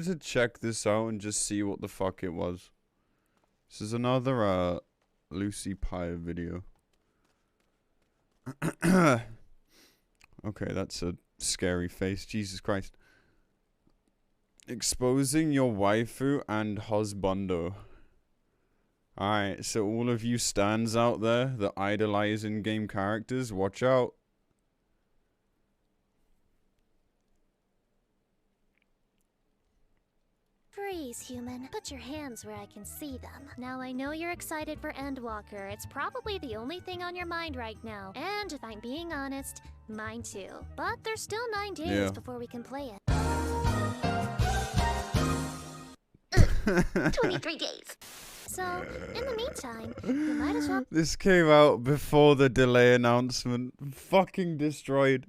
wanted to check this out and just see what the fuck it was. This is another Lucy Pyre video. Okay, that's a scary face. Jesus Christ. Exposing your waifu and husbando. Alright, so all of you stans out there that idolize in-game characters, watch out. Freeze, human. Put your hands where I can see them. Now I know you're excited for Endwalker. It's probably the only thing on your mind right now. And if I'm being honest, mine too. But there's still 9 days before we can play it. 23 days. So, in the meantime, you might as well... This came out before the delay announcement. Fucking destroyed.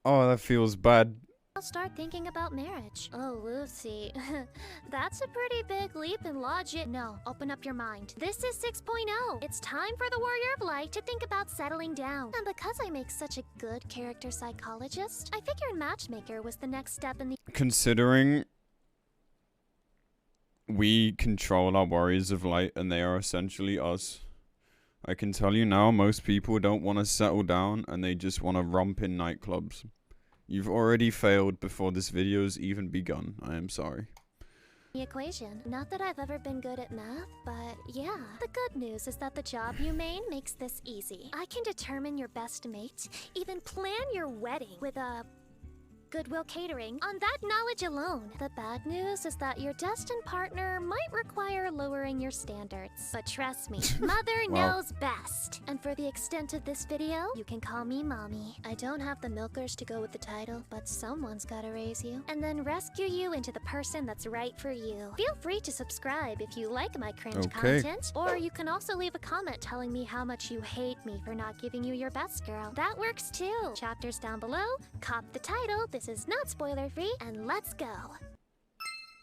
Oh, that feels bad. I'll start thinking about marriage. Oh, Lucy. That's a pretty big leap in logic. No, open up your mind. This is 6.0. It's time for the Warrior of Light to think about settling down. And because I make such a good character psychologist, I figured Matchmaker was the next step in the... Considering we control our Warriors of Light and they are essentially us, I can tell you now, most people don't want to settle down and they just want to romp in nightclubs. You've already failed before this video's even begun. I am sorry. The equation. Not that I've ever been good at math, but yeah. The good news is that the job you made makes this easy. I can determine your best mate, even plan your wedding with a... Goodwill Catering on that knowledge alone. The bad news is that your destined partner might require lowering your standards. But trust me, Mother knows best. And for the extent of this video, you can call me Mommy. I don't have the milkers to go with the title, but someone's gotta raise you and then rescue you into the person that's right for you. Feel free to subscribe if you like my cringe content, or you can also leave a comment telling me how much you hate me for not giving you your best, girl. That works too. Chapters down below, cop the title. This is not spoiler free, and let's go.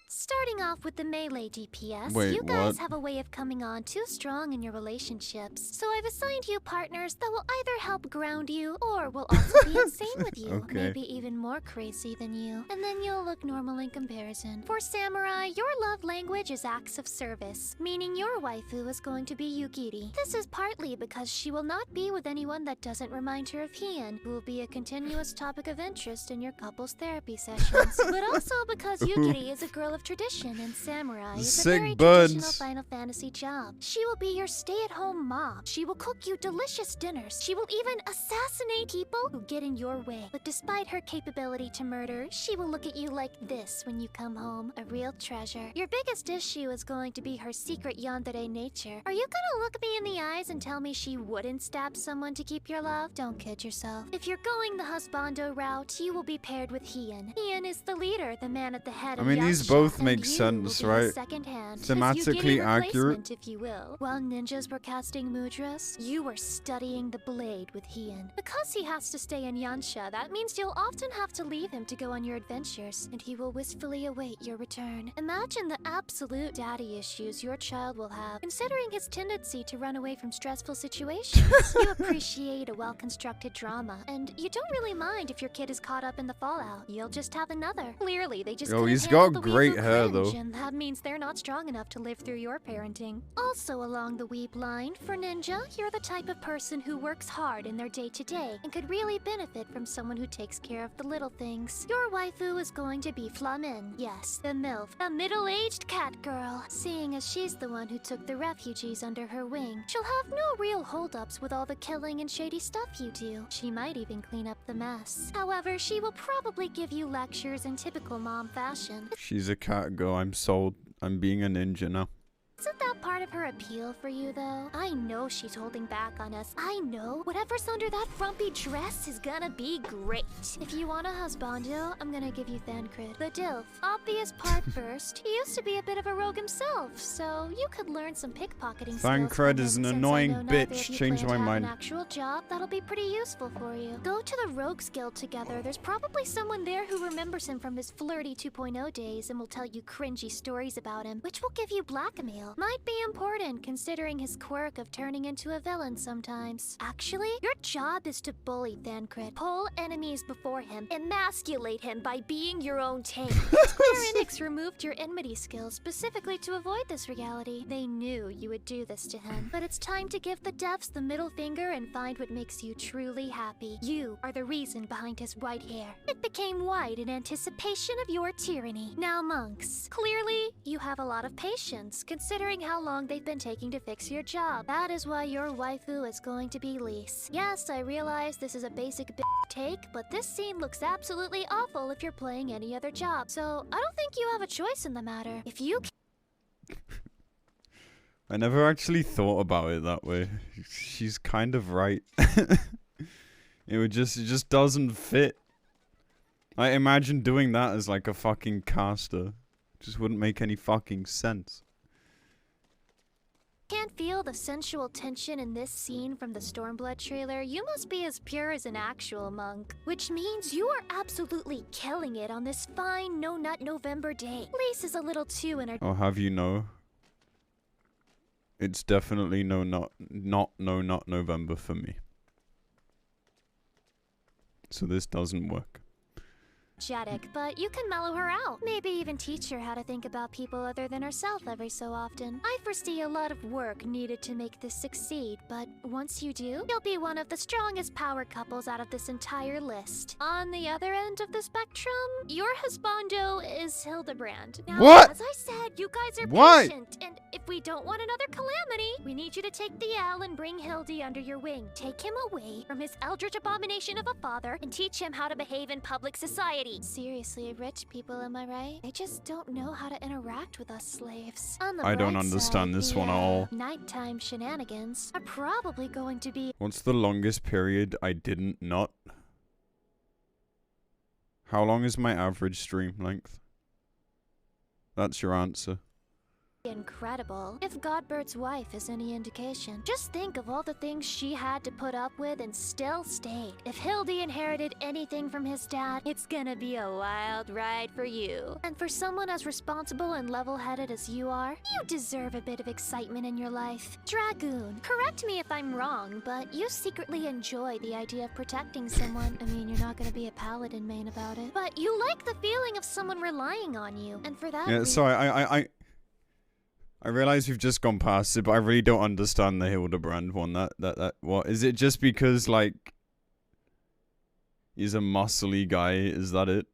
Starting off with the melee DPS, you guys have a way of coming on too strong in your relationships. So I've assigned you partners that will either help ground you or will also be insane with you. Maybe even more crazy than you. And then you'll look normal in comparison. For Samurai, your love language is acts of service, meaning your waifu is going to be Yugiri. This is partly because she will not be with anyone that doesn't remind her of Hien, who will be a continuous topic of interest in your couple's therapy sessions. But also because Yugiri is a girl of tradition and Samurai is a very traditional Final Fantasy job. She will be your stay-at-home mom. She will cook you delicious dinners. She will even assassinate people who get in your way. But despite her capability to murder, she will look at you like this when you come home, a real treasure. Your biggest issue is going to be her secret yandere nature. Are you gonna look me in the eyes and tell me she wouldn't stab someone to keep your love? Don't kid yourself. If you're going the husbando route, you will be paired with Hien. Hien is the leader, the man at the head of these both make sense, right? Thematically accurate. If you will. While ninjas were casting mudras, you were studying the blade with Hien. Because he has to stay in Yansha, that means you'll often have to leave him to go on your adventures, and he will wistfully await your return. Imagine the absolute daddy issues your child will have, considering his tendency to run away from stressful situations. You appreciate a well-constructed drama, and you don't really mind if your kid is caught up in the fallout. You'll just have another. Clearly, they just couldn't he's handle got the great weeb hair, cringe, though. and that means they're not strong enough to live through your parenting. Also along the weeb line, for Ninja, you're the type of person who works hard in their day-to-day and could really benefit from someone who takes care of the little things. Your waifu is going to be Flamin. Yes, the MILF, a middle-aged cat girl. Seeing as she's the one who took the refugees under her wing, she'll have no real holdups with all the killing and shady stuff you do. She might even clean up the mess. However, she will probably give you lectures in typical mom fashion. She's a cat girl. I'm sold. I'm being a ninja now. Isn't that part of her appeal for you, though? I know she's holding back on us. I know whatever's under that frumpy dress is gonna be great. If you want a husbando, I'm gonna give you Thancred. The Dilf. Obvious part first. He used to be a bit of a rogue himself, so you could learn some pickpocketing skills. Thancred is an annoying bitch. Change my mind. An actual job that'll be pretty useful for you. Go to the Rogues Guild together. There's probably someone there who remembers him from his flirty 2.0 days and will tell you cringy stories about him, which will give you blackmail. Might be important considering his quirk of turning into a villain sometimes. Actually, your job is to bully Thancred. Pull enemies before him. Emasculate him by being your own tank. Square Enix monks removed your enmity skills specifically to avoid this reality. They knew you would do this to him. But it's time to give the devs the middle finger and find what makes you truly happy. You are the reason behind his white hair. It became white in anticipation of your tyranny. Now, monks, clearly you have a lot of patience, considering how long they've been taking to fix your job. That is why your waifu is going to be Lise. Yes, I realize this is a basic take, but this scene looks absolutely awful if you're playing any other job. So I don't think you have a choice in the matter. If you I never actually thought about it that way. She's kind of right. It just doesn't fit. I imagine doing that as like a fucking caster. Just wouldn't make any fucking sense. Can't feel the sensual tension in this scene from the Stormblood trailer, you must be as pure as an actual monk. Which means you are absolutely killing it on this fine no-nut November day. Lise is a little too I'll have you know, it's definitely not November for me. So this doesn't work. energetic, but you can mellow her out. Maybe even teach her how to think about people other than herself every so often. I foresee a lot of work needed to make this succeed, but once you do, you'll be one of the strongest power couples out of this entire list. On the other end of the spectrum, your husbando is Hildebrand. Now, what? As I said, you guys are What? patient, and if we don't want another calamity, we need you to take the L and bring Hildy under your wing. Take him away from his eldritch abomination of a father and teach him how to behave in public society. Seriously, rich people, am I right? They just don't know how to interact with us slaves. On the I don't bright understand side, this the, one at all. Nighttime shenanigans are probably going to be... What's the longest period I didn't nut? How long is my average stream length? That's your answer. incredible. If Godbert's wife is any indication, just think of all the things she had to put up with and still stayed. If Hildy inherited anything from his dad, it's gonna be a wild ride for you. And for someone as responsible and level-headed as you are, you deserve a bit of excitement in your life. Dragoon, correct me if I'm wrong, but you secretly enjoy the idea of protecting someone. I mean, you're not gonna be a paladin main about it, but you like the feeling of someone relying on you. And for that Yeah, sorry, I realize we've just gone past it, but I really don't understand the Hildebrand one. What? Is it just because, like, he's a muscly guy? Is that it?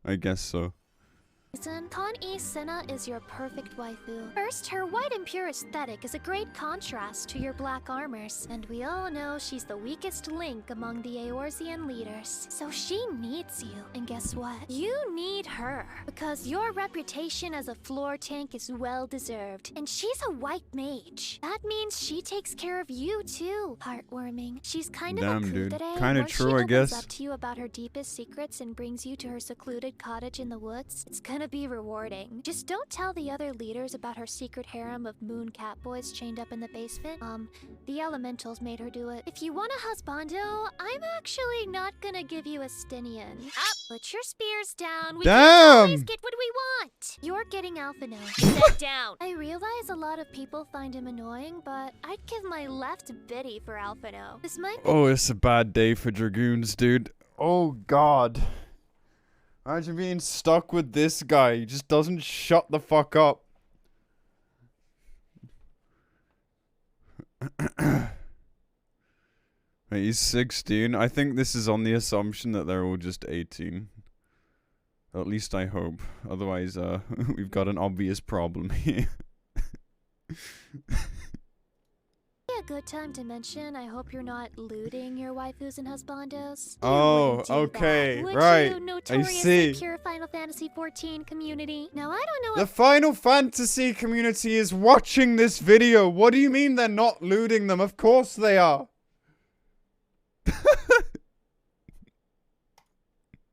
I guess so. Con-E Senna is your perfect waifu. First, her white and pure aesthetic is a great contrast to your black armors, and we all know she's the weakest link among the Eorzean leaders. So she needs you, and guess what? You need her, because your reputation as a floor tank is well-deserved, and she's a white mage. That means she takes care of you, too. Heartwarming. She's kind of a dude. kudere. Kinda Once true, I she guess. opens up to you about her deepest secrets and brings you to her secluded cottage in the woods, it's gonna be rewarding. Just don't tell the other leaders about her secret harem of moon cat boys chained up in the basement. The elementals made her do it. If you want a husbando, I'm actually not gonna give you a Stinian. Put your spears down. We can't always get what we want. You're getting Alphino. Sit down. I realize a lot of people find him annoying, but I'd give my left biddy for Alphino. This might be Oh, it's a bad day for Dragoons, dude. Oh, God. Imagine being stuck with this guy. He just doesn't shut the fuck up. Wait, he's 16. I think this is on the assumption that they're all just 18. At least I hope. Otherwise, we've got an obvious problem here. a good time to mention. I hope you're not looting your waifus and husbandos. Oh, okay, right. I see. Pure Final Fantasy XIV community. Now I don't know. The Final Fantasy community is watching this video. What do you mean they're not looting them? Of course they are.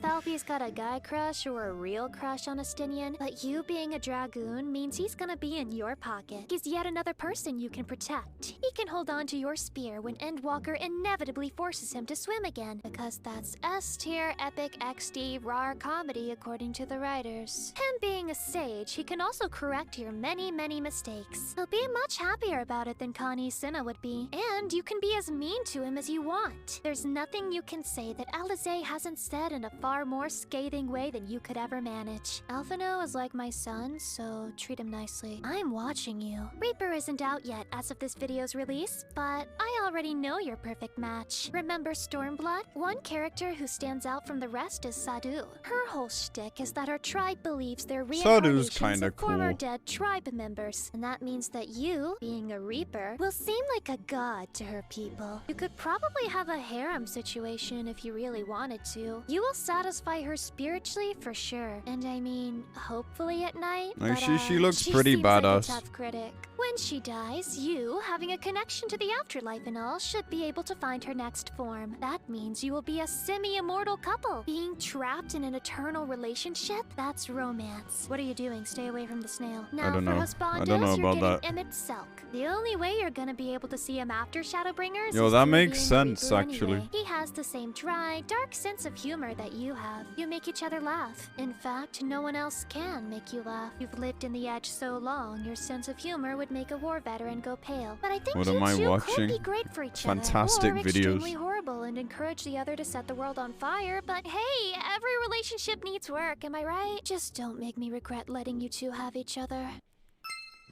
Falfy's got a guy crush or a real crush on Estinian, but you being a Dragoon means he's gonna be in your pocket. He's yet another person you can protect. He can hold on to your spear when Endwalker inevitably forces him to swim again, because that's S-tier epic XD raw comedy according to the writers. Him being a sage, he can also correct your many mistakes. He'll be much happier about it than Connie Cinna would be, and you can be as mean to him as you want. There's nothing you can say that Alizé hasn't said in a far more scathing way than you could ever manage. Alphino is like my son, so treat him nicely. I'm watching you. Reaper isn't out yet as of this video's release, but I already know your perfect match. Remember Stormblood? One character who stands out from the rest is Sadu. Her whole shtick is that her tribe believes they're Sadu's reincarnations kinda of former cool. dead tribe members, and that means that you, being a Reaper, will seem like a god to her people. You could probably have a harem situation if you really wanted to. You will satisfy her spiritually for sure, and I mean, hopefully at night. Like, but, she looks she pretty seems like a badass. tough critic. When she dies, you, having a connection to the afterlife and all, should be able to find her next form. That means you will be a semi-immortal couple. Being trapped in an eternal relationship? That's romance. What are you doing? Stay away from the snail. Now, don't know. for Husbandos, I don't know you're about getting Emmett Selk. The only way you're gonna be able to see him after Shadowbringers Yo, is that through makes being a sense, Reaper actually. anyway. He has the same dry, dark sense of humor that you have. You make each other laugh. In fact, no one else can make you laugh. You've lived in the Edge so long, your sense of humor would make a war veteran go pale. But I think What you am I two watching? could be great for each Fantastic other. Or videos. extremely horrible and encourage the other to set the world on fire. But hey, every relationship needs work, am I right? Just don't make me regret letting you two have each other.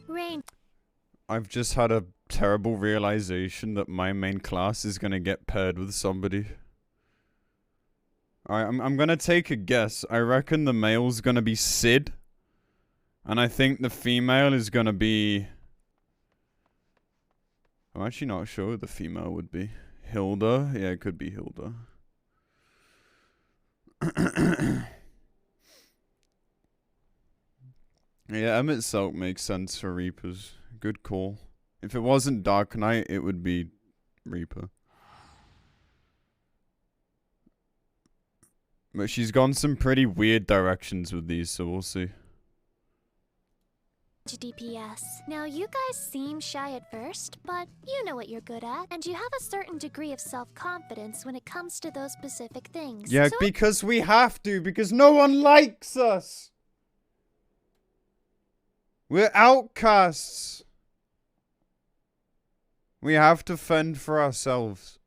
Rain. I've just had a terrible realization that my main class is gonna get paired with somebody. Alright, I'm gonna take a guess. I reckon the male's gonna be Sid. And I think the female is gonna be... I'm actually not sure who the female would be. Hilda? Yeah, it could be Hilda. Yeah, Emmett Selk makes sense for Reapers. Good call. If it wasn't Dark Knight, it would be Reaper. But she's gone some pretty weird directions with these, so we'll see. DPS. Now, you guys seem shy at first, but you know what you're good at, and you have a certain degree of self-confidence when it comes to those specific things. Yeah, So because we have to, because no one likes us! We're outcasts! We have to fend for ourselves.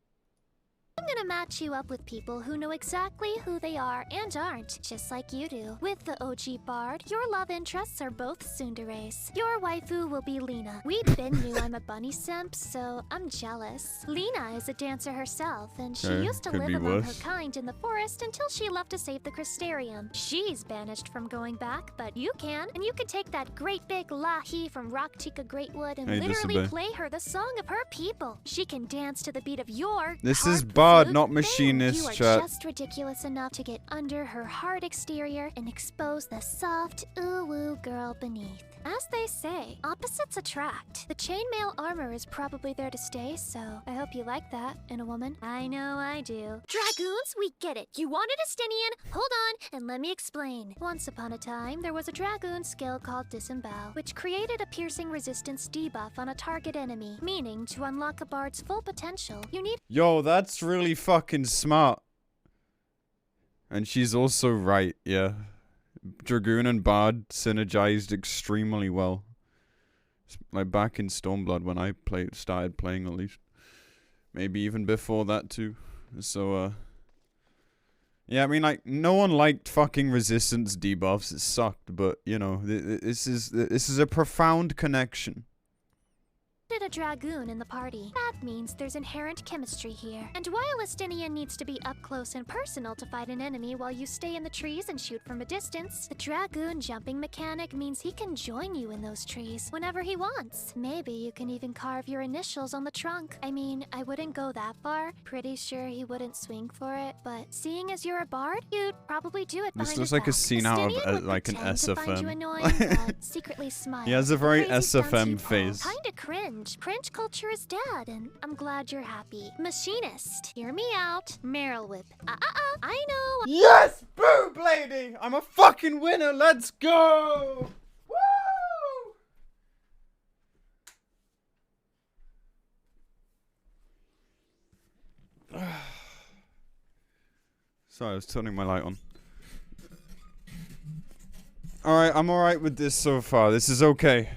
I'm gonna match you up with people who know exactly who they are and aren't, just like you do. With the OG Bard, your love interests are both tsunderes. Your waifu will be Lena. We Ben knew I'm a bunny simp, so I'm jealous. Lena is a dancer herself, and she Okay, used to could live be among worse. her kind in the forest until she left to save the Crystarium. She's banished from going back, but you can, and you can take that great big lahi from Rock Chica Greatwood and Hey, literally disobey. play her the song of her people. She can dance to the beat of your This is harp Bard, flute. not Then machinist, you are chat. just ridiculous enough to get under her hard exterior and expose the soft, ooh-woo girl beneath. As they say, opposites attract. The chainmail armor is probably there to stay, so I hope you like that in a woman. I know I do. Dragoons, we get it. You wanted a Stinian? Hold on, and let me explain. Once upon a time, there was a Dragoon skill called Disembowel, which created a piercing resistance debuff on a target enemy, meaning to unlock a bard's full potential, you need Yo, that's really fucking smart. And she's also right, yeah. Dragoon and Bard synergized extremely well. Like back in Stormblood when I started playing at least. Maybe even before that too. So, yeah, I mean, like, no one liked fucking resistance debuffs. It sucked, but, you know, this is a profound connection. a Dragoon in the party. That means there's inherent chemistry here. And while Estinian needs to be up close and personal to fight an enemy while you stay in the trees and shoot from a distance, the Dragoon jumping mechanic means he can join you in those trees whenever he wants. Maybe you can even carve your initials on the trunk. I mean, I wouldn't go that far. Pretty sure he wouldn't swing for it, but seeing as you're a bard, you'd probably do it behind This looks his like a back. scene out of Estinian would like an pretend to find you SFM. annoying, but secretly smile. He has a The very crazy stunts SFM you pull, face. Kinda cringe, change. Print culture is dead, and I'm glad you're happy. Machinist, hear me out. Meryl Whip. I know. Yes, boob lady! I'm a fucking winner. Let's go! Woo! Sorry, I was turning my light on. Alright, I'm alright with this so far. This is okay.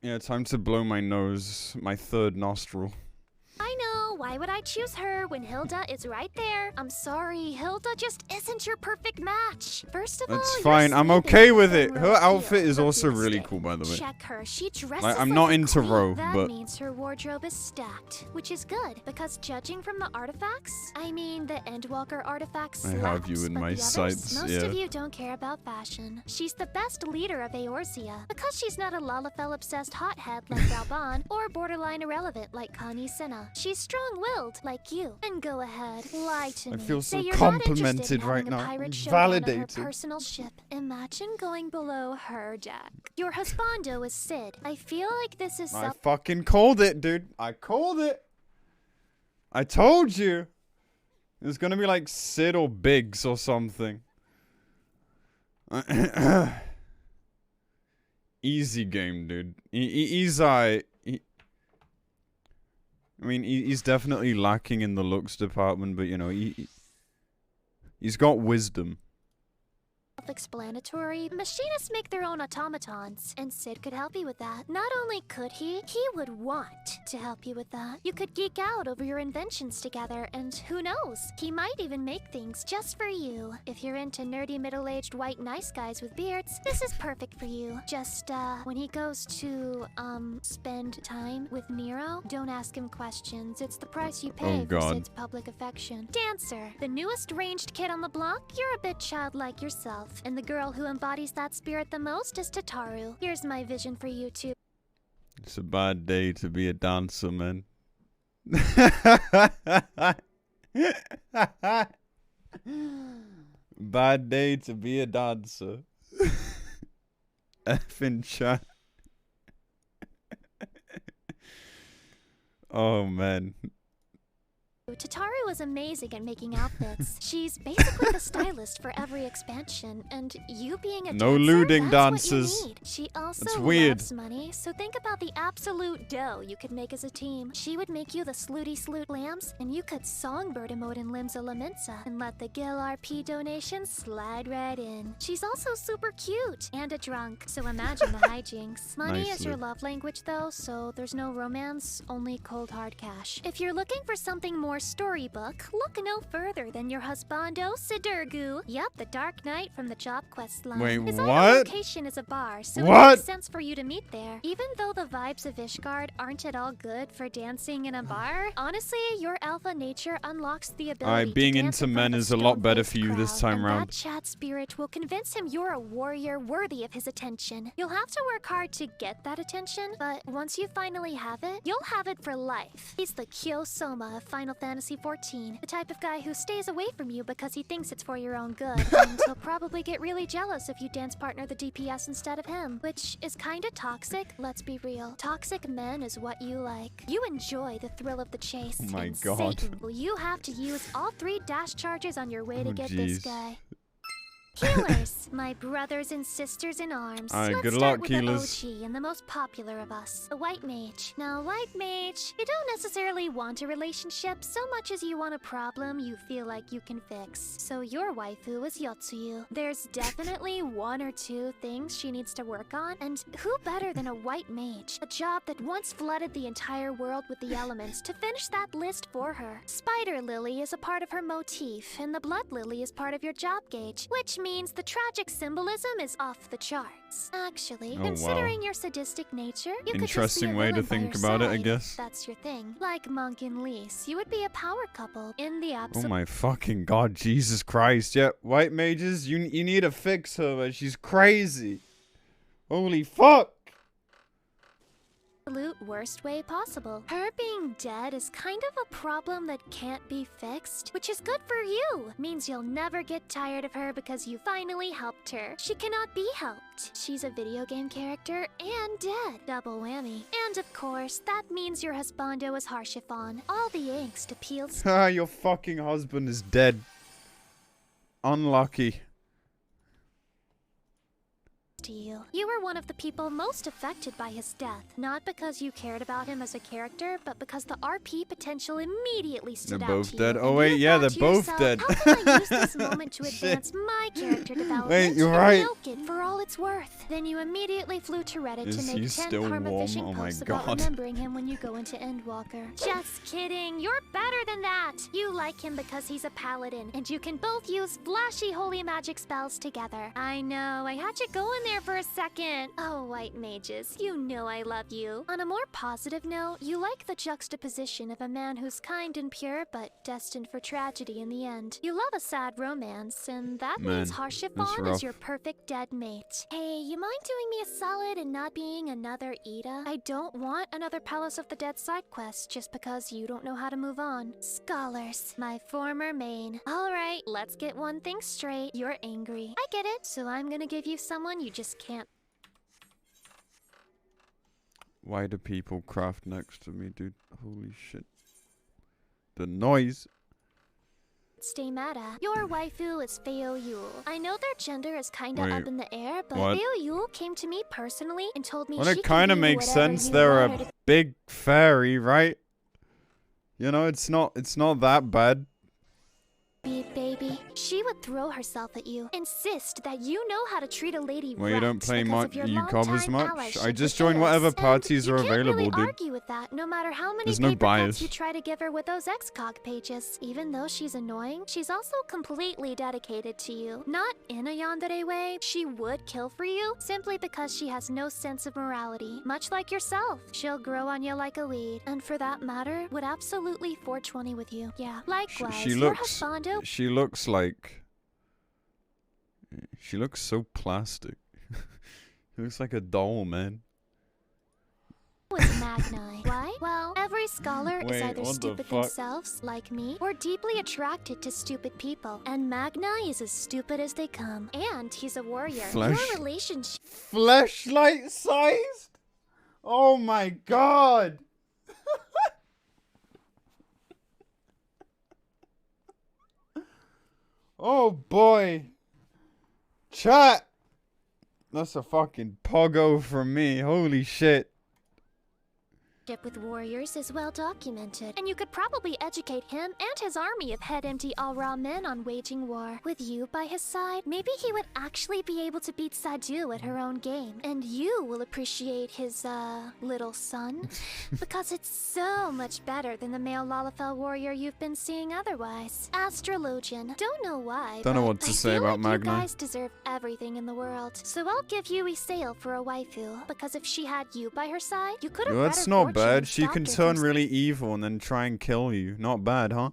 Yeah, time to blow my nose. My third nostril. I know. Why would I choose her when Hilda is right there? I'm sorry, Hilda just isn't your perfect match. First of all, that's fine. I'm okay with it. Her outfit is also really cool, by the way. Check her. She dresses like, I'm like not a into queen. Ro, That but means her wardrobe is stacked, which is good because judging from the artifacts, I mean the Endwalker artifacts. I have you in my sights. Most of you don't care about fashion. She's the best leader of Eorzea because she's not a Lalafell-obsessed hothead like Balban or borderline irrelevant like Connie Senna. She's strong-willed like you. And go ahead, lie to me. I feel so Say you're complimented not right interested in now. having a pirate showdown on Validated. her personal ship. Imagine going below her deck. Your husbando is Sid. I feel like this is I fucking called it, dude. I called it. I told you. It's gonna be like Sid or Biggs or something. Easy game, dude. He's I mean, he's definitely lacking in the looks department, but you know, he's got wisdom. Self-explanatory. Machinists make their own automatons, and Sid could help you with that. Not only could he would want to help you with that. You could geek out over your inventions together, and who knows, he might even make things just for you. If you're into nerdy middle-aged white nice guys with beards, this is perfect for you. Just, when he goes to, spend time with Nero, don't ask him questions. It's the price you pay for Sid's public affection. Dancer, the newest ranged kid on the block, you're a bit childlike yourself. And the girl who embodies that spirit the most is Tataru. Here's my vision for you two. It's a bad day to be a dancer, man. Bad day to be a dancer. Effing chat. Oh, man. Tataru is amazing at making outfits. She's basically the stylist for every expansion, and you being a no dancer, looting that's dancers. What you need. She also that's weird. loves money, so think about the absolute dough you could make as a team. She would make you the slooty sloot lambs, and you could songbird emote in Limsa Laminsa and let the Gil RP donations slide right in. She's also super cute and a drunk, so imagine the hijinks. Money is your love language though, so there's no romance, only cold hard cash. If you're looking for something more storybook, look no further than your husbando, Sidurgu. Yep, the Dark Knight from the Job Quest line. Wait, His what? only location is a bar, so it makes sense for you to meet there. Even though the vibes of Ishgard aren't at all good for dancing in a bar, honestly, your alpha nature unlocks the ability being to dance into in front men of is a lot better for you crowd, this time and round. That chat spirit will convince him you're a warrior worthy of his attention. You'll have to work hard to get that attention, but once you finally have it, you'll have it for life. He's the Kyo-Soma of Final Fantasy XIV, the type of guy who stays away from you because he thinks it's for your own good, and he'll probably get really jealous if you dance partner the DPS instead of him, which is kinda toxic, let's be real. Toxic men is what you like. You enjoy the thrill of the chase. Oh my and God. Satan, will you have to use all 3 dash charges on your way to get this jeez. guy? Healers, my brothers and sisters in arms. Alright, Let's good start luck, with healers. the OG and the most popular of us, the White Mage. Now, White Mage, you don't necessarily want a relationship so much as you want a problem you feel like you can fix. So your waifu is Yotsuyu. There's definitely 1 or 2 things she needs to work on, and who better than a White Mage? A job that once flooded the entire world with the elements to finish that list for her. Spider Lily is a part of her motif, and the Blood Lily is part of your job gauge, which means the tragic symbolism is off the charts. Actually, considering your sadistic nature, you could just be a Interesting way to villain by think your about it, I side. guess. That's your thing. Like Monk and Lise, you would be a power couple in the Oh absolute. my fucking God, Jesus Christ. Yeah, white mages, you need to fix her, man. She's crazy. Holy fuck. absolute worst way possible. Her being dead is kind of a problem that can't be fixed, which is good for you. Means you'll never get tired of her because you finally helped her. She cannot be helped. She's a video game character and dead. Double whammy. And of course, that means your husbando is Harshifon. All the angst appeals Ah, your fucking husband is dead. Unlucky. to you. You were one of the people most affected by his death, not because you cared about him as a character, but because the RP potential immediately stood They're out both to dead. you. Oh And wait, you yeah, thought they're to both yourself, dead. How can I use this moment to Shit. advance my character development? Wait, you're and right. milk it for all it's worth. Then you immediately flew to Reddit Is to he make 10 still karma warm? fishing Oh my posts about God. remembering him when you go into Endwalker. Just kidding. You're better than that. You like him because he's a paladin, and you can both use flashy holy magic spells together. I know, I had you go in there for a second. Oh, white mages, you know I love you. On a more positive note, you like the juxtaposition of a man who's kind and pure, but destined for tragedy in the end. You love a sad romance, and that means Man, Harshifon that's is rough. your perfect dead mate. Hey, you mind doing me a solid and not being another Ida? I don't want another Palace of the Dead side quest just because you don't know how to move on. Scholars, my former main. Alright, let's get one thing straight. You're angry. I get it, so I'm gonna give you someone you just can't. Why do people craft next to me, dude? Holy shit. The noise. Stay mad at. Your waifu is Feo Yule. I know their gender is kinda Wait, up in the air, but what? Feo Yule came to me personally and told me Well, she it kind of can be makes whatever sense. you They're want her a to big fairy, right? You know, it's not that bad. be, baby. She would throw herself at you, insist that you know how to treat a lady Well, you right don't play because much. of your You covers longtime much. allyship I just with join Eris. whatever And parties are you can't available, really dude. argue with that, no matter how many There's no paper cuts bias. you try to give her with those XCOG pages. Even though she's annoying, she's also completely dedicated to you. Not in a yandere way. She would kill for you simply because she has no sense of morality. Much like yourself, she'll grow on you like a weed, and for that matter, would absolutely 420 with you. Yeah. Likewise, She your looks. husbando She looks like. She looks so plastic. She looks like a doll, man. was Magni. Why? Well, every scholar is Wait, either what the stupid fuck? themselves, like me, or deeply attracted to stupid people. And Magni is as stupid as they come. And he's a warrior. Flesh- Your relationship Fleshlight sized? Oh my god! Oh boy! Chat! That's a fucking poggo from me. Holy shit. with warriors is well documented, and you could probably educate him and his army of head-empty all-raw men on waging war. With you by his side, maybe he would actually be able to beat Sadu at her own game, and you will appreciate his, little son, because it's so much better than the male Lalafell warrior you've been seeing otherwise. Astrologian, don't know why, Don't know but what to I say feel about like Magni. you guys deserve everything in the world, so I'll give you a sale for a waifu, because if she had you by her side, you could have Yo, read that's her not fortune bad. and She stopped can her turn from really evil and then try and kill you. Not bad, huh?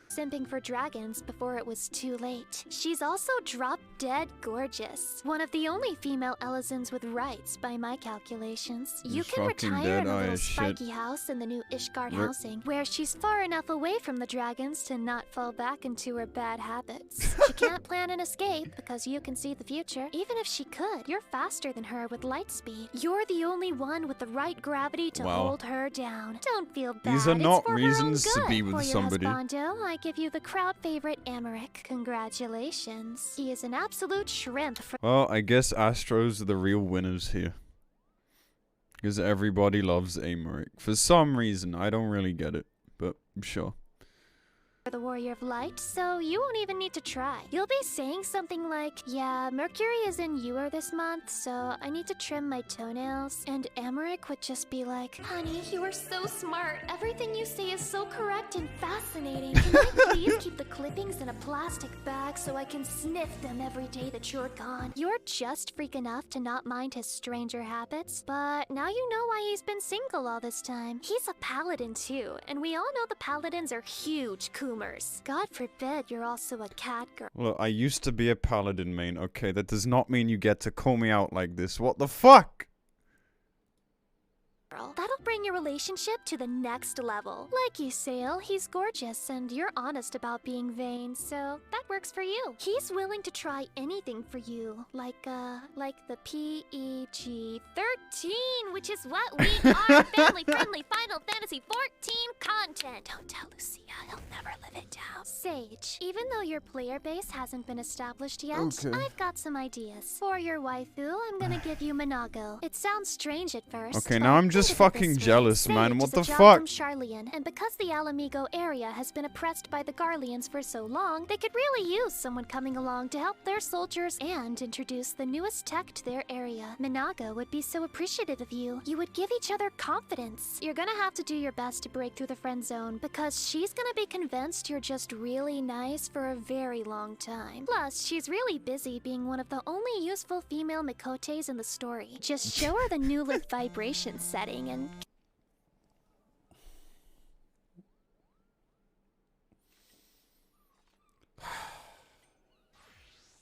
simping for dragons before it was too late. She's also drop-dead gorgeous. One of the only female Elizons with rights, by my calculations. You She's can fucking retire in dead a eye little as shit. spiky house in the new Ishgard Rip. housing, where she's far enough away from the dragons to not fall back into her bad habits. She can't plan an escape because you can see the future. Even if she could, you're faster than her with light speed. You're the only one with the right gravity to Wow. hold her down. Don't feel bad. These are It's not for her own reasons to good. be with For your somebody. husbando, I give you the crowd favorite Amaric. Congratulations. He is an absolute shrimp for Well, I guess Astros are the real winners here. Because everybody loves Amaric. For some reason, I don't really get it. But sure. the Warrior of Light, so you won't even need to try. You'll be saying something like, yeah, Mercury is in Ewer this month, so I need to trim my toenails. And Amaric would just be like, honey, you are so smart. Everything you say is so correct and fascinating. Can I please keep the clippings in a plastic bag so I can sniff them every day that you're gone? You're just freak enough to not mind his stranger habits, but now you know why he's been single all this time. He's a paladin too, and we all know the paladins are huge coomers. God forbid you're also a cat girl. Look, I used to be a paladin main. Okay, that does not mean you get to call me out like this. What the fuck? That'll bring your relationship to the next level. Like you, Sale, he's gorgeous and you're honest about being vain, so that works for you. He's willing to try anything for you, like the PEG-13, which is what we are, family-friendly Final Fantasy XIV content. Don't tell Lucia, he'll never live it down. Sage, even though your player base hasn't been established yet, I've got some ideas. For your waifu, I'm gonna give you Minago. It sounds strange at first. Okay, now I'm just fucking jealous, man. What the fuck? From Charlian, and because the Alamigo area has been oppressed by the Garleans for so long, they could really use someone coming along to help their soldiers and introduce the newest tech to their area. Minago would be so appreciative of you. You would give each other confidence. You're gonna have to do your best to break through the friend zone, because she's gonna be convinced you're just really nice for a very long time. Plus, she's really busy being one of the only useful female Mikotes in the story. Just show her the new lit vibration setting and...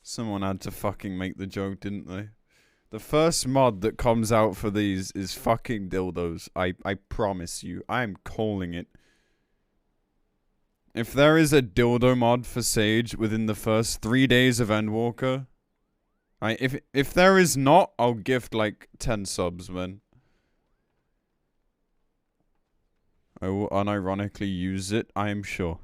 Someone had to fucking make the joke, didn't they? The first mod that comes out for these is fucking dildos. I promise you. I'm calling it. If there is a dildo mod for Sage within the first 3 days of Endwalker, if there is not, I'll gift like 10 subs, man. I will unironically use it, I am sure.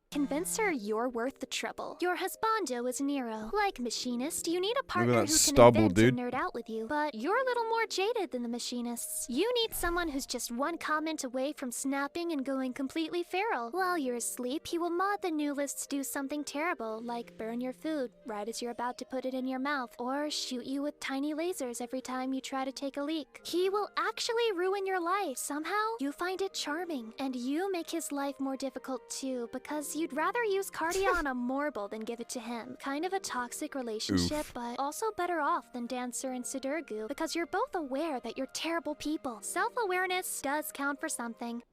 Convince her you're worth the trouble. Your husbando is Nero. Like Machinist, you need a partner who can invent and nerd out with you, but you're a little more jaded than the Machinists. You need someone who's just one comment away from snapping and going completely feral. While you're asleep, he will mod the new lists do something terrible, like burn your food right as you're about to put it in your mouth, or shoot you with tiny lasers every time you try to take a leak. He will actually ruin your life. Somehow, you find it charming, and you make his life more difficult too, because you'd rather use Cardia on a Morble than give it to him. Kind of a toxic relationship, but also better off than Dancer and Sidurgu, because you're both aware that you're terrible people. Self-awareness does count for something.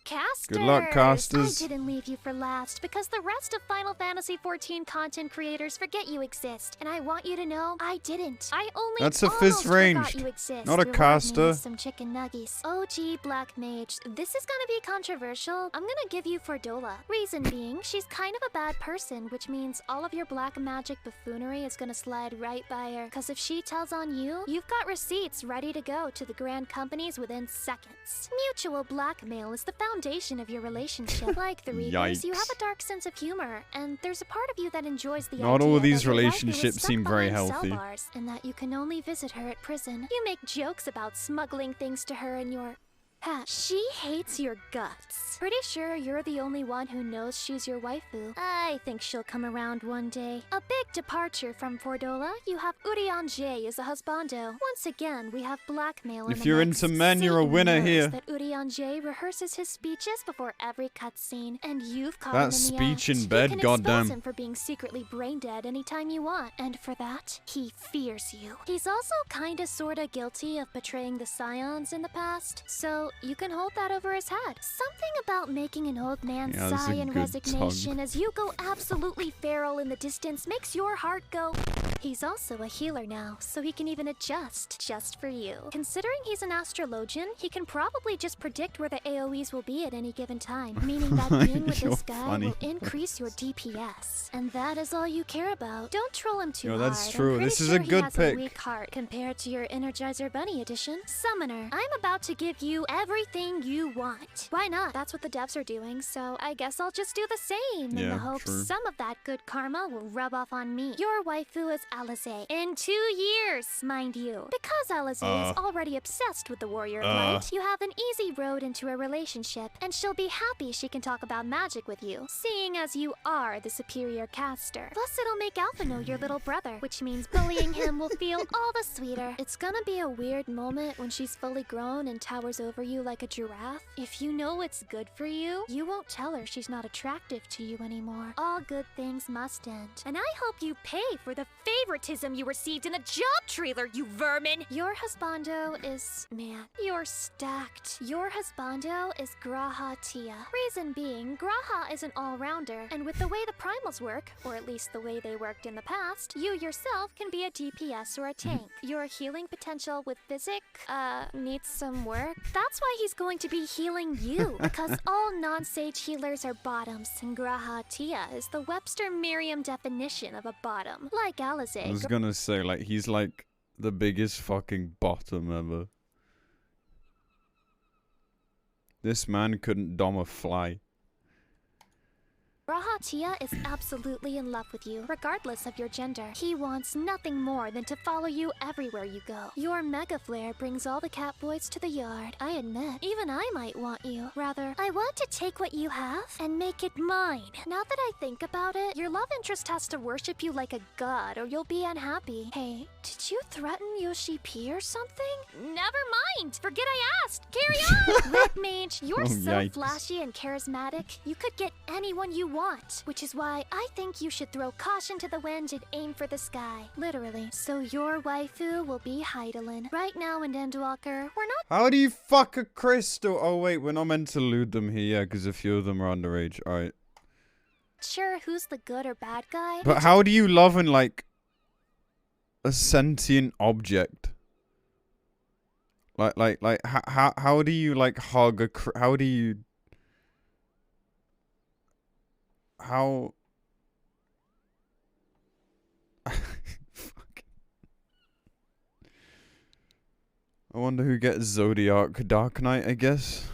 Casters! Good luck, casters. I didn't leave you for last because the rest of Final Fantasy XIV content creators forget you exist, and I want you to know I didn't. I only That's a fifth range, not a caster. Some chicken nuggies. OG Black Mage. This is gonna be controversial. I'm gonna give you Fordola. Reason being, she's kind of a bad person, which means all of your black magic buffoonery is gonna slide right by her. Cause if she tells on you, you've got receipts ready to go to the grand companies within seconds. Mutual blackmail is the foundation of your relationship. Like the Reapers, you have a dark sense of humor, and there's a part of you that enjoys the Not idea all of these that your relationships waifu is seem stuck very behind healthy. cell bars, and that you can only visit her at prison. You make jokes about smuggling things to her in your... She hates your guts. Pretty sure you're the only one who knows she's your waifu. I think she'll come around one day. A big departure from Fordola, you have Urianger as a husbando. Once again, we have blackmail in If the you're mix. into men, you're a winner Satan knows here. that Urianger rehearses his speeches before every cutscene, and you've caught That him in the speech act. in bed, you can goddamn. expose him for being secretly brain dead anytime you want, and for that, he fears you. He's also kinda sorta guilty of betraying the Scions in the past, so you can hold that over his head. Something about making an old man Yeah, that's sigh a in good resignation tug. as you go absolutely feral in the distance makes your heart go... He's also a healer now, so he can even adjust just for you. Considering he's an astrologian, he can probably just predict where the AoEs will be at any given time, meaning that being with this guy funny. will increase your DPS. And that is all you care about. Don't troll him too hard. That's I'm true. pretty This is sure a good he has pick. a weak heart compared to your Energizer Bunny edition. Summoner, I'm about to give you everything you want. Why not? That's what the devs are doing, so I guess I'll just do the same in Yeah, the hopes true. some of that good karma will rub off on me. Your waifu is Alize. In 2 years, mind you. Because Alize is already obsessed with the warrior of light, you have an easy road into a relationship, and she'll be happy she can talk about magic with you, seeing as you are the superior caster. Plus, it'll make Alpha know your little brother, which means bullying him will feel all the sweeter. It's gonna be a weird moment when she's fully grown and towers over you like a giraffe. If you know it's good for you, you won't tell her she's not attractive to you anymore. All good things must end. And I hope you pay for the favoritism you received in a job trailer, you vermin! Your husbando is... man, you're stacked. Your husbando is Graha Tia. Reason being, Graha is an all-rounder, and with the way the primals work, or at least the way they worked in the past, you yourself can be a DPS or a tank. Your healing potential with physic, needs some work. That's why he's going to be healing you, because all non-sage healers are bottoms, and Graha Tia is the Webster Merriam definition of a bottom. Like Alizé. I was gonna say, like, he's like the biggest fucking bottom ever. This man couldn't dom a fly. Graha Tia is absolutely in love with you, regardless of your gender. He wants nothing more than to follow you everywhere you go. Your Mega Flare brings all the cat boys to the yard. I admit, even I might want you. Rather, I want to take what you have and make it mine. Now that I think about it, your love interest has to worship you like a god or you'll be unhappy. Hey, did you threaten Yoshi P or something? Never mind! Forget I asked! Carry on! Red Mage, you're so yikes. flashy and charismatic, you could get anyone you want, which is why I think you should throw caution to the wind and aim for the sky. Literally. So your waifu will be Heidelin. Right now in Endwalker, we're not How do you fuck a crystal? Oh wait, we're not meant to loot them here, yeah, because a few of them are underage. Alright. sure who's the good or bad guy. But how do you love in, like, a sentient object? How do you, like, hug a how do you... How... Fuck. I wonder who gets Zodiac Dark Knight, I guess.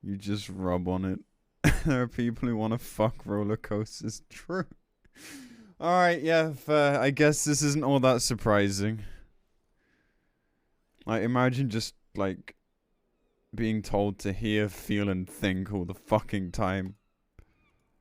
You just rub on it. There are people who want to fuck roller coasters. True. Alright, yeah, I guess this isn't all that surprising. Like, imagine just, like, being told to hear, feel, and think all the fucking time.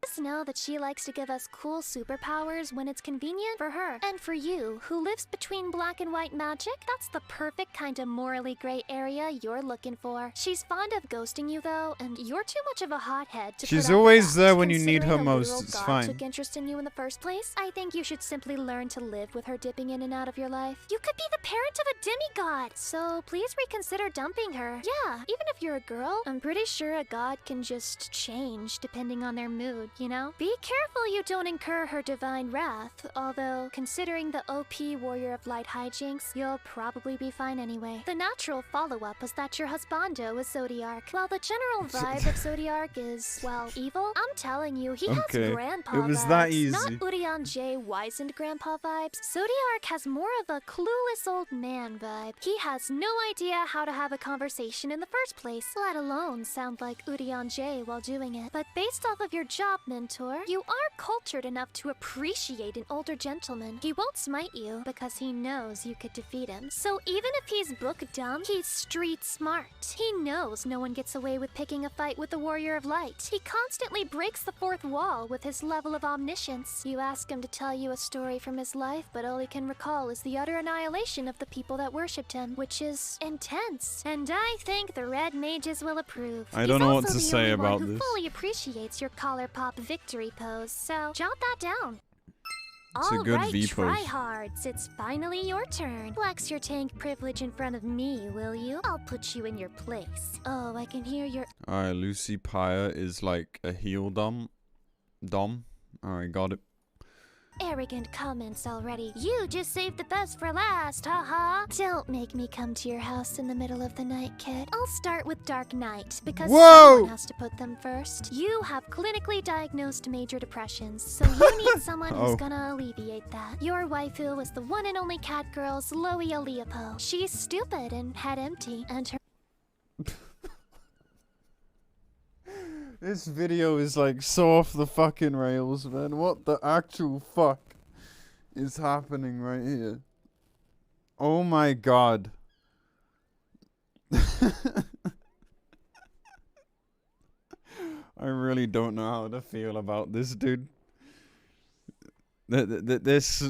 Just know that she likes to give us cool superpowers when it's convenient for her. And for you, who lives between black and white magic, that's the perfect kind of morally gray area you're looking for. She's fond of ghosting you though, and you're too much of a hothead to She's put up always with that. there when you need her Considering a most, literal it's god fine. took interest in you in the first place, I think you should simply learn to live with her dipping in and out of your life. You could be the parent of a demigod, so please reconsider dumping her. Yeah, even if you're a girl, I'm pretty sure a god can just change depending on their mood, you know? Be careful you don't incur her divine wrath, although considering the OP Warrior of Light hijinks, you'll probably be fine anyway. The natural follow-up was that your husbando is Zodiark. While the general vibe of Zodiark is, well, evil, I'm telling you, he Okay, has grandpa it was vibes. that easy. Not Urian J. wizened grandpa vibes. Zodiark has more of a clueless old man vibe. He has no idea how to have a conversation in the first place, let alone sound like Urian J while doing it. But based off of your job, mentor, you are cultured enough to appreciate an older gentleman. He won't smite you because he knows you could defeat him. So even if he's book dumb, he's street smart. He knows no one gets away with picking a fight with the Warrior of Light. He constantly breaks the fourth wall with his level of omniscience. You ask him to tell you a story from his life, but all he can recall is the utter annihilation of the people that worshipped him, which is intense. And I think the Red Mages will approve. I don't know what He's to also the say only about one who this. fully appreciates your collar pop victory pose, so jot that down. It's a good Alright, V pose. tryhards, it's finally your turn. Flex your tank privilege in front of me, will you? I'll put you in your place. Oh, I can hear your... Alright, Lucy Pyre is like a heel dom. Alright, got it. arrogant comments already. You just saved the best for last, haha. Don't make me come to your house in the middle of the night, kid. I'll start with Dark Knight, because Whoa! someone has to put them first. You have clinically diagnosed major depressions, so you need someone who's gonna alleviate that. Your waifu is the one and only cat girl, Sloia Leopo. She's stupid and head empty, and her This video is like so off the fucking rails, man. What the actual fuck is happening right here? Oh my god. I really don't know how to feel about this, dude. This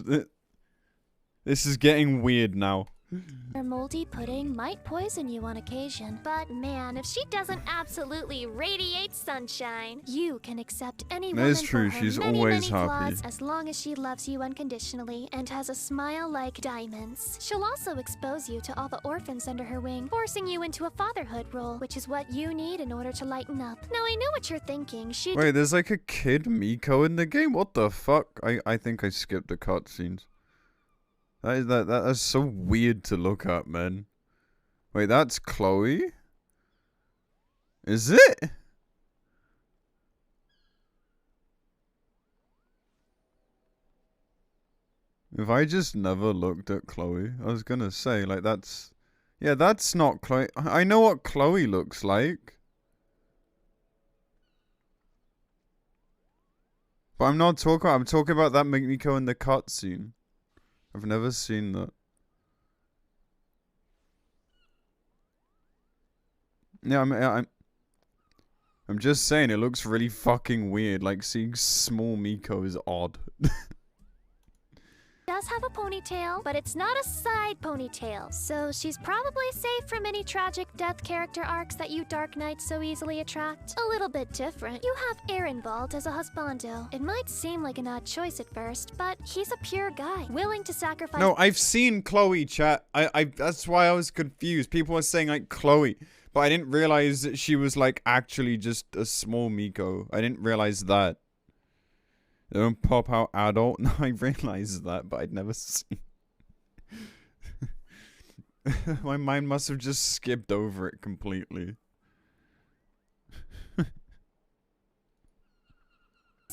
is getting weird now. Her moldy pudding might poison you on occasion, but man, if she doesn't absolutely radiate sunshine, you can accept any woman That's true, for her she's many, always many happy. flaws as long as she loves you unconditionally and has a smile like diamonds. She'll also expose you to all the orphans under her wing, forcing you into a fatherhood role, which is what you need in order to lighten up. Now I know what you're thinking. Wait, there's like a kid Miko in the game? What the fuck? I think I skipped the cutscenes. That's so weird to look at, man. Wait, that's Chloe? Is it? If I just never looked at Chloe, I was gonna say, like, that's... Yeah, that's not Chloe. I know what Chloe looks like. But I'm talking about that Miko in the cutscene. I've never seen that. Yeah, I'm just saying it looks really fucking weird. Like, seeing small Miko is odd. Does have a ponytail, but it's not a side ponytail. So she's probably safe from any tragic death character arcs that you Dark Knights so easily attract. A little bit different. You have Ehrenwald as a husbando. It might seem like an odd choice at first, but he's a pure guy, willing to sacrifice— No, I've seen Chloe, chat. That's why I was confused. People were saying, like, Chloe. But I didn't realize that she was, like, actually just a small Miko. I didn't realize that. They don't pop out adult. No, I realized that, but I'd never seen. My mind must have just skipped over it completely.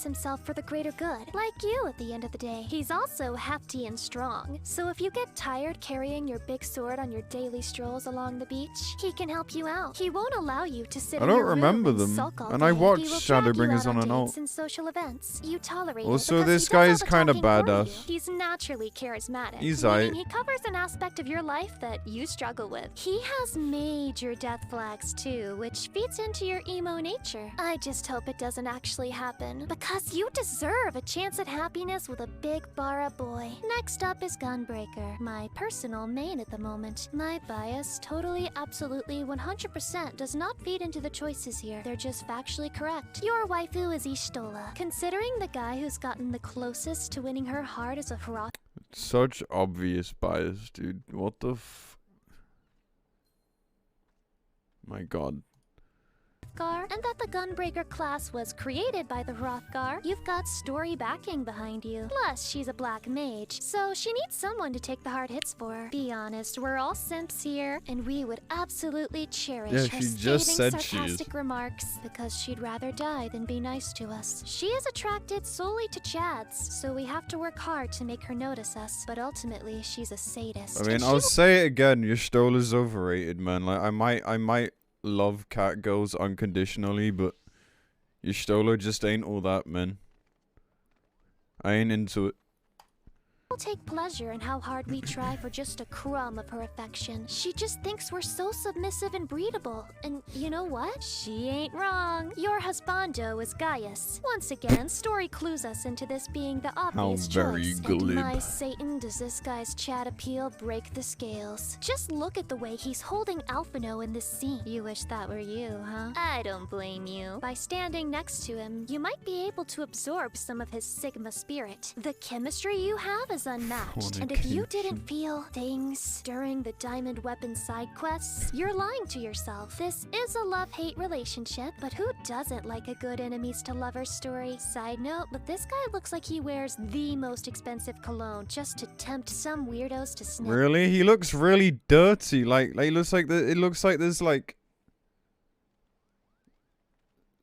himself for the greater good, like you at the end of the day. He's also hefty and strong, so if you get tired carrying your big sword on your daily strolls along the beach, he can help you out. He won't allow you to sit in your room and sulk all and day. I watched He will Shadowbringers drag you on out and dates and social events. You tolerate it Also, because this he guy does is all the kind of talking for badass. you. He's naturally charismatic, He's meaning aight. he covers an aspect of your life that you struggle with. He has major death flags too, which feeds into your emo nature. I just hope it doesn't actually happen, because you deserve a chance at happiness with a big Bara boy. Next up is Gunbreaker, my personal main at the moment. My bias totally, absolutely, 100% does not feed into the choices here. They're just factually correct. Your waifu is Ishtola. Considering the guy who's gotten the closest to winning her heart is a Hroth. Such obvious bias, dude. What the My god. And that the Gunbreaker class was created by the Hrothgar. You've got story backing behind you. Plus, she's a black mage, so she needs someone to take the hard hits for her. Be honest, we're all simps here, and we would absolutely cherish her she just scathing, said she is. sarcastic remarks because she'd rather die than be nice to us. She is attracted solely to chads, so we have to work hard to make her notice us. But ultimately, she's a sadist. I mean, I'll say it again. Your Stola's overrated, man. Like, I might love cat girls unconditionally, but your Stola just ain't all that, man. I ain't into it. We'll take pleasure in how hard we try for just a crumb of her affection. She just thinks we're so submissive and breedable. And you know what? She ain't wrong. Your husbando is Gaius. Once again, story clues us into this being the obvious very choice. glib. And my Satan, does this guy's chat appeal break the scales? Just look at the way he's holding Alphino in this scene. You wish that were you, huh? I don't blame you. By standing next to him, you might be able to absorb some of his Sigma spirit. The chemistry you have is unmatched, and if you didn't feel things during the Diamond Weapon side quests, you're lying to yourself. This is a love-hate relationship, but who doesn't like a good enemies to lovers story? Side note, but this guy looks like he wears the most expensive cologne just to tempt some weirdos to sniff. Really? He looks really dirty. Like it looks like there's like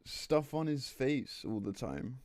stuff on his face all the time.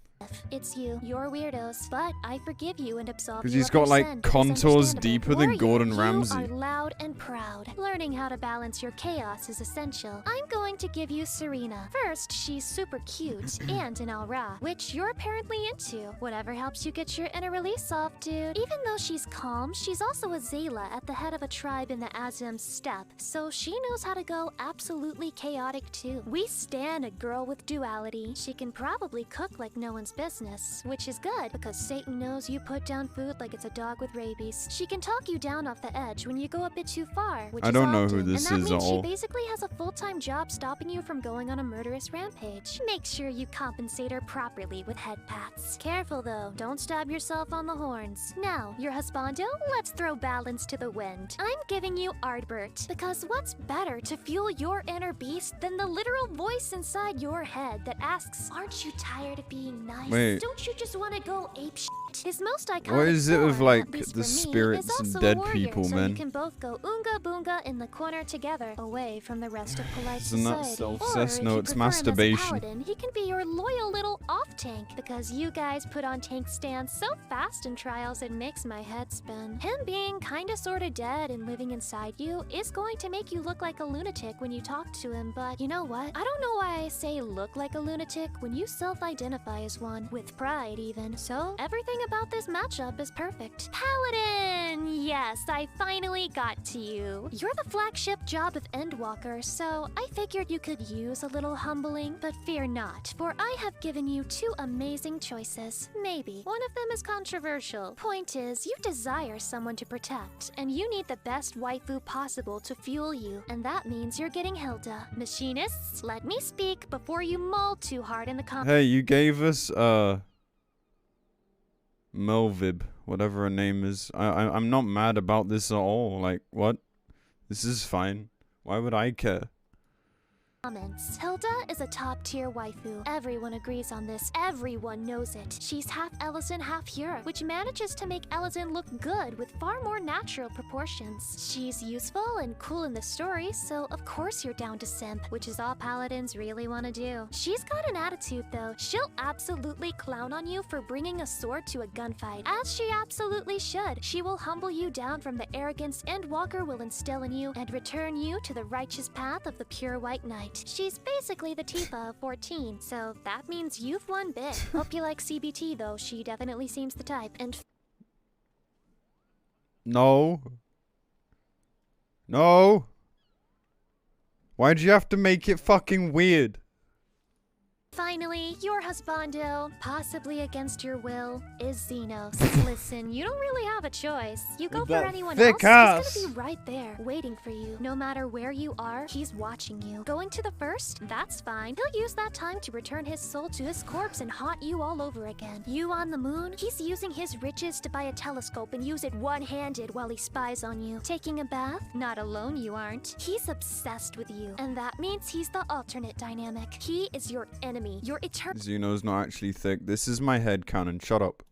It's you. You're weirdos, but I forgive you and absolve you. Because he's of got your like sin, because contours understandable. deeper than Warrior, Gordon Ramsay. You are loud and proud. Learning how to balance your chaos is essential. I'm going to give you Serena. First, she's super cute and an Al-Ra, which you're apparently into. Whatever helps you get your inner release off, dude. Even though she's calm, she's also a Zayla at the head of a tribe in the Azim steppe, so she knows how to go absolutely chaotic too. We stan a girl with duality. She can probably cook like no one's Satan's business, which is good because Satan knows you put down food like it's a dog with rabies. She can talk you down off the edge when you go a bit too far, which I is don't know often, who this and that is means at she all. basically has a full-time job stopping you from going on a murderous rampage. Make sure you compensate her properly with head pats. Careful though, don't stab yourself on the horns. Now, your husbando, let's throw balance to the wind. I'm giving you Ardbert, because what's better to fuel your inner beast than the literal voice inside your head that asks, aren't you tired of being nice? Wait. Don't you just want to go ape shit? His most iconic What is it with, form, like, at least the for me, spirits is and also dead a warrior, people, so man? you can both go oonga boonga in the corner together, away from the rest of polite Isn't that society. self-cessed? Or, No, if you it's prefer him as a masturbation. paladin, he can be your loyal little off-tank, because you guys put on tank stands so fast in trials it makes my head spin. Him being kinda sorta dead and living inside you is going to make you look like a lunatic when you talk to him, but you know what? I don't know why I say look like a lunatic when you self-identify as one, with pride even. So, everything about this matchup is perfect. Paladin! Yes, I finally got to you. You're the flagship job of Endwalker, so I figured you could use a little humbling, but fear not, for I have given you two amazing choices. Maybe. One of them is controversial. Point is, you desire someone to protect, and you need the best waifu possible to fuel you, and that means you're getting Hilda. Machinists, let me speak before you maul too hard in the comments. Hey, you gave us, Melvib, whatever her name is. I'm not mad about this at all. Like, what? This is fine. Why would I care? Hilda is a top-tier waifu. Everyone agrees on this. Everyone knows it. She's half Ellison, half Hyur, which manages to make Ellison look good with far more natural proportions. She's useful and cool in the story, so of course you're down to simp, which is all paladins really want to do. She's got an attitude, though. She'll absolutely clown on you for bringing a sword to a gunfight, as she absolutely should. She will humble you down from the arrogance Endwalker will instill in you and return you to the righteous path of the pure white knight. She's basically the Tifa of 14, so that means you've won big. Hope you like CBT though, she definitely seems the type. And No. No. Why'd you have to make it fucking weird? finally, your husbando, possibly against your will, is Xenos. Listen, you don't really have a choice. You go With for that anyone thick else, ass. he's gonna be right there, waiting for you. No matter where you are, he's watching you. Going to the first? That's fine. He'll use that time to return his soul to his corpse and haunt you all over again. You on the moon? He's using his riches to buy a telescope and use it one-handed while he spies on you. Taking a bath? Not alone you aren't. He's obsessed with you, and that means he's the alternate dynamic. He is your enemy, your eternal Xeno's not actually thick. This is my headcanon. Shut up.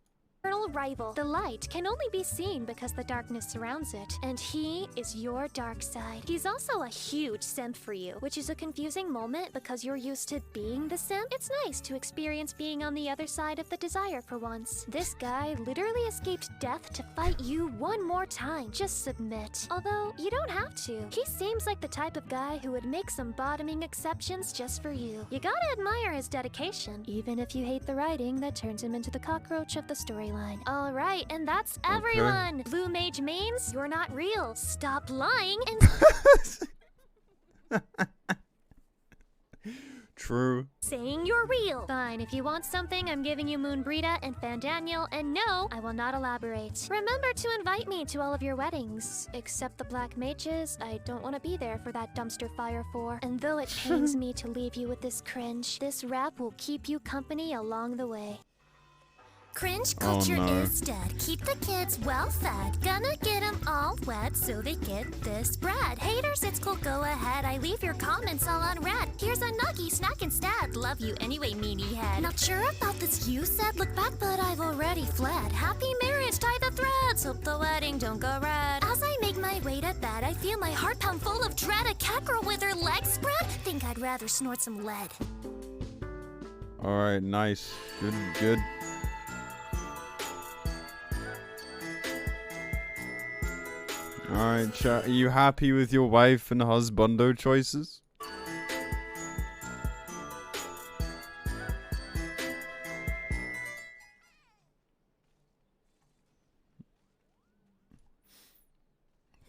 rival. The light can only be seen because the darkness surrounds it, and he is your dark side. He's also a huge simp for you, which is a confusing moment because you're used to being the simp. It's nice to experience being on the other side of the desire for once. This guy literally escaped death to fight you one more time. Just submit. Although, you don't have to. He seems like the type of guy who would make some bottoming exceptions just for you. You gotta admire his dedication, even if you hate the writing that turns him into the cockroach of the storyline. Alright, and that's everyone! Blue Mage mains, you're not real. Stop lying and True. saying you're real. Fine, if you want something, I'm giving you Moon Brita and Fandaniel, and no, I will not elaborate. Remember to invite me to all of your weddings. Except the Black Mages, I don't want to be there for that dumpster fire for. And though it pains me to leave you with this cringe, this rap will keep you company along the way. Cringe culture no. is dead. Keep the kids well fed. Gonna get them all wet so they get this bread. Haters, it's cool, go ahead. I leave your comments all unread. Here's a nuggy snack instead. Love you anyway, meanie head. Not sure about this you said. Look back, but I've already fled. Happy marriage, tie the threads. Hope the wedding don't go red. As I make my way to bed, I feel my heart pound full of dread. A cat girl with her legs spread. Think I'd rather snort some lead. Alright, nice. Good. Alright, chat. Are you happy with your wife and husbando choices?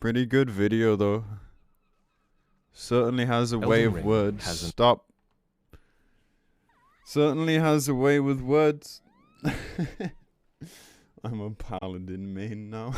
Pretty good video though. Certainly has a way Elden of Ring words. has an- Stop Certainly has a way with words. I'm a paladin main now.